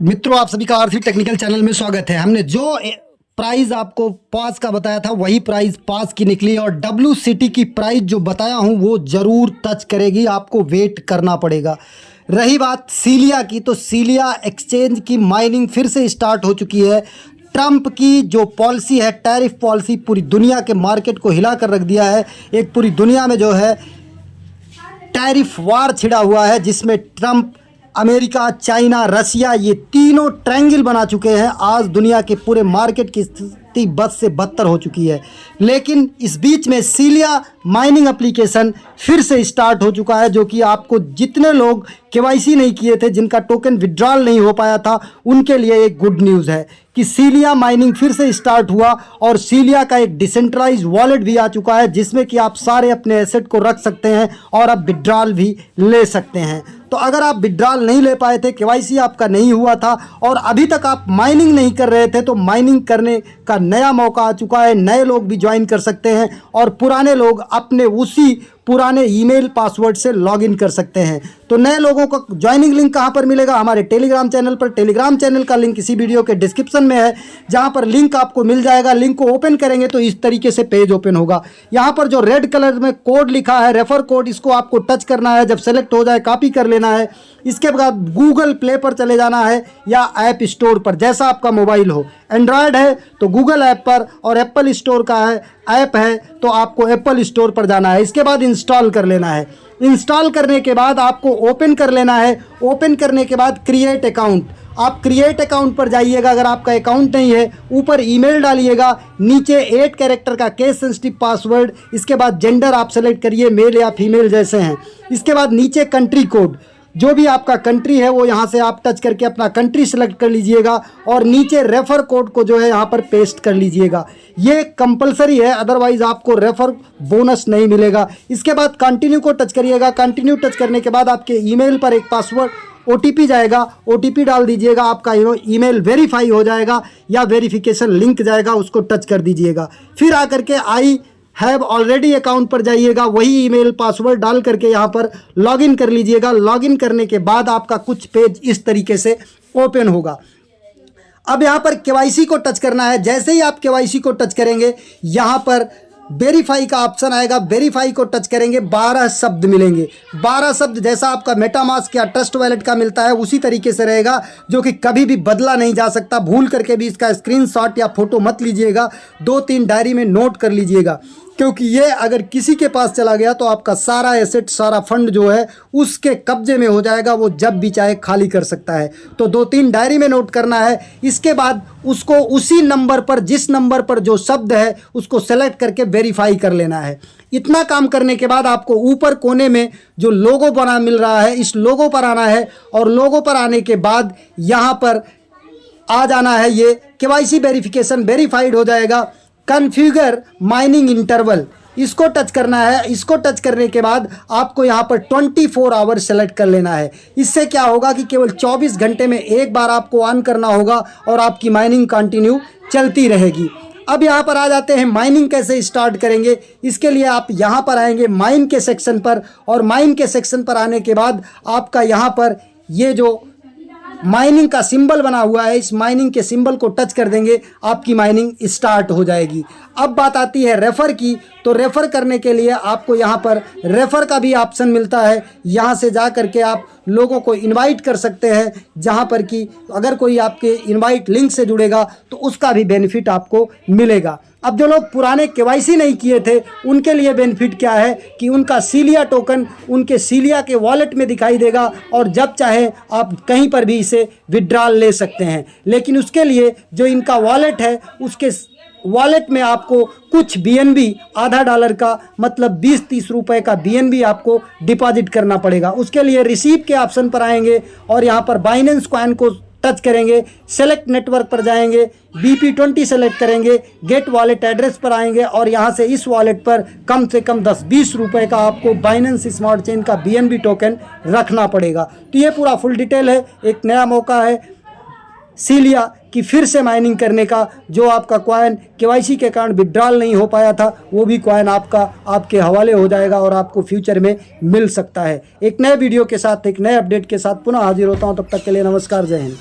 मित्रों, आप सभी का आरसी टेक्निकल चैनल में स्वागत है। हमने जो प्राइस आपको पास का बताया था वही प्राइस पास की निकली और WCT की प्राइस जो बताया हूँ वो ज़रूर टच करेगी, आपको वेट करना पड़ेगा। रही बात सीलिया की, तो सीलिया एक्सचेंज की माइनिंग फिर से स्टार्ट हो चुकी है। ट्रंप की जो पॉलिसी है, टैरिफ पॉलिसी, पूरी दुनिया के मार्केट को हिला कर रख दिया है। एक पूरी दुनिया में जो है टैरिफ वार छिड़ा हुआ है, जिसमें ट्रंप, अमेरिका, चाइना, रसिया, ये तीनों ट्रायंगल बना चुके हैं। आज दुनिया के पूरे मार्केट की स्थिति बद से बदतर हो चुकी है। लेकिन इस बीच में सीलिया माइनिंग एप्लीकेशन फिर से स्टार्ट हो चुका है, जो कि आपको जितने लोग केवाईसी नहीं किए थे, जिनका टोकन विड्रॉल नहीं हो पाया था, उनके लिए एक गुड न्यूज़ है कि सीलिया माइनिंग फिर से स्टार्ट हुआ और सीलिया का एक डिसेंट्रलाइज वॉलेट भी आ चुका है, जिसमें कि आप सारे अपने एसेट को रख सकते हैं और आप विड्रॉल भी ले सकते हैं। तो अगर आप विड्रॉल नहीं ले पाए थे, केवाईसी आपका नहीं हुआ था और अभी तक आप माइनिंग नहीं कर रहे थे, तो माइनिंग करने का नया मौका आ चुका है। नए लोग भी ज्वाइन कर सकते हैं और पुराने लोग अपने उसी पुराने ईमेल पासवर्ड से लॉगिन कर सकते हैं। तो नए लोगों का ज्वाइनिंग लिंक कहाँ पर मिलेगा? हमारे टेलीग्राम चैनल पर। टेलीग्राम चैनल का लिंक इसी वीडियो के डिस्क्रिप्शन में है, जहाँ पर लिंक आपको मिल जाएगा। लिंक को ओपन करेंगे तो इस तरीके से पेज ओपन होगा। यहाँ पर जो रेड कलर में कोड लिखा है, रेफर कोड, इसको आपको टच करना है। जब सेलेक्ट हो जाए कॉपी कर लेना है। इसके बाद गूगल प्ले पर चले जाना है या ऐप स्टोर पर, जैसा आपका मोबाइल हो। एंड्रॉयड है तो गूगल ऐप पर, और एप्पल स्टोर का है ऐप है तो आपको एप्पल स्टोर पर जाना है। इसके बाद इंस्टॉल कर लेना है। इंस्टॉल करने के बाद आपको ओपन कर लेना है। ओपन करने के बाद क्रिएट अकाउंट, आप क्रिएट अकाउंट पर जाइएगा। अगर आपका अकाउंट नहीं है, ऊपर ईमेल डालिएगा, नीचे 8 कैरेक्टर का केस सेंसिटिव पासवर्ड। इसके बाद जेंडर आप सेलेक्ट करिए, मेल या फीमेल जैसे हैं। इसके बाद नीचे कंट्री कोड, जो भी आपका कंट्री है वो यहाँ से आप टच करके अपना कंट्री सेलेक्ट कर लीजिएगा और नीचे रेफ़र कोड को जो है यहाँ पर पेस्ट कर लीजिएगा। ये कंपलसरी है, अदरवाइज़ आपको रेफ़र बोनस नहीं मिलेगा। इसके बाद कंटिन्यू को टच करिएगा। कंटिन्यू टच करने के बाद आपके ईमेल पर एक पासवर्ड OTP जाएगा, OTP डाल दीजिएगा। आपका ईमेल वेरीफाई हो जाएगा या वेरिफिकेशन लिंक जाएगा, उसको टच कर दीजिएगा। फिर आकर के आई हैव ऑलरेडी अकाउंट पर जाइएगा, वही ईमेल पासवर्ड डाल करके यहाँ पर लॉगिन कर लीजिएगा। लॉगिन करने के बाद आपका कुछ पेज इस तरीके से ओपन होगा। अब यहाँ पर केवाईसी को टच करना है। जैसे ही आप केवाईसी को टच करेंगे, यहाँ पर वेरीफाई का ऑप्शन आएगा। वेरीफाई को टच करेंगे, 12 शब्द मिलेंगे। 12 शब्द जैसा आपका मेटामास्क या ट्रस्ट वॉलेट का मिलता है उसी तरीके से रहेगा, जो कि कभी भी बदला नहीं जा सकता। भूल करके भी इसका स्क्रीनशॉट या फोटो मत लीजिएगा, 2-3 डायरी में नोट कर लीजिएगा, क्योंकि ये अगर किसी के पास चला गया तो आपका सारा एसेट, सारा फंड जो है उसके कब्जे में हो जाएगा। वो जब भी चाहे खाली कर सकता है। तो 2-3 डायरी में नोट करना है। इसके बाद उसको उसी नंबर पर, जिस नंबर पर जो शब्द है उसको सेलेक्ट करके वेरीफाई कर लेना है। इतना काम करने के बाद आपको ऊपर कोने में जो लोगो बना मिल रहा है, इस लोगो पर आना है और लोगो पर आने के बाद यहाँ पर आ जाना है। ये केवाईसी वेरिफिकेशन वेरीफाइड हो जाएगा। कॉन्फ़िगर माइनिंग इंटरवल, इसको टच करना है। इसको टच करने के बाद आपको यहाँ पर 24 आवर सेलेक्ट कर लेना है। इससे क्या होगा कि केवल 24 घंटे में एक बार आपको ऑन करना होगा और आपकी माइनिंग कंटिन्यू चलती रहेगी। अब यहाँ पर आ जाते हैं, माइनिंग कैसे स्टार्ट करेंगे। इसके लिए आप यहाँ पर आएंगे माइन के सेक्शन पर, और माइन के सेक्शन पर आने के बाद आपका यहाँ पर ये जो माइनिंग का सिंबल बना हुआ है, इस माइनिंग के सिंबल को टच कर देंगे, आपकी माइनिंग स्टार्ट हो जाएगी। अब बात आती है रेफ़र की। तो रेफ़र करने के लिए आपको यहाँ पर रेफ़र का भी ऑप्शन मिलता है। यहाँ से जा कर के आप लोगों को इनवाइट कर सकते हैं, जहाँ पर कि अगर कोई आपके इनवाइट लिंक से जुड़ेगा तो उसका भी बेनिफिट आपको मिलेगा। अब जो लोग पुराने केवाईसी नहीं किए थे उनके लिए बेनिफिट क्या है कि उनका सीलिया टोकन उनके सीलिया के वॉलेट में दिखाई देगा और जब चाहे आप कहीं पर भी इसे विड्रॉल ले सकते हैं। लेकिन उसके लिए जो इनका वॉलेट है, उसके वॉलेट में आपको कुछ BNB, आधा डॉलर का मतलब 20-30 रुपए का BNB आपको डिपॉजिट करना पड़ेगा। उसके लिए रिसीव के ऑप्शन पर आएंगे और यहाँ पर बाइनेंस कॉइन को टच करेंगे। सेलेक्ट नेटवर्क पर जाएंगे, BP20 सेलेक्ट करेंगे, गेट वॉलेट एड्रेस पर आएंगे और यहाँ से इस वॉलेट पर कम से कम 10-20 रुपए का आपको बाइनेंस स्मार्ट चेन का BNB टोकन रखना पड़ेगा। तो ये पूरा फुल डिटेल है। एक नया मौका है सीलिया की फिर से माइनिंग करने का। जो आपका कॉइन केवाईसी के कारण विड्रॉल नहीं हो पाया था, वो भी कॉइन आपके हवाले हो जाएगा और आपको फ्यूचर में मिल सकता है। एक नए वीडियो के साथ, एक नए अपडेट के साथ पुनः हाजिर होता हूँ। तब तक के लिए नमस्कार, जय हिंद।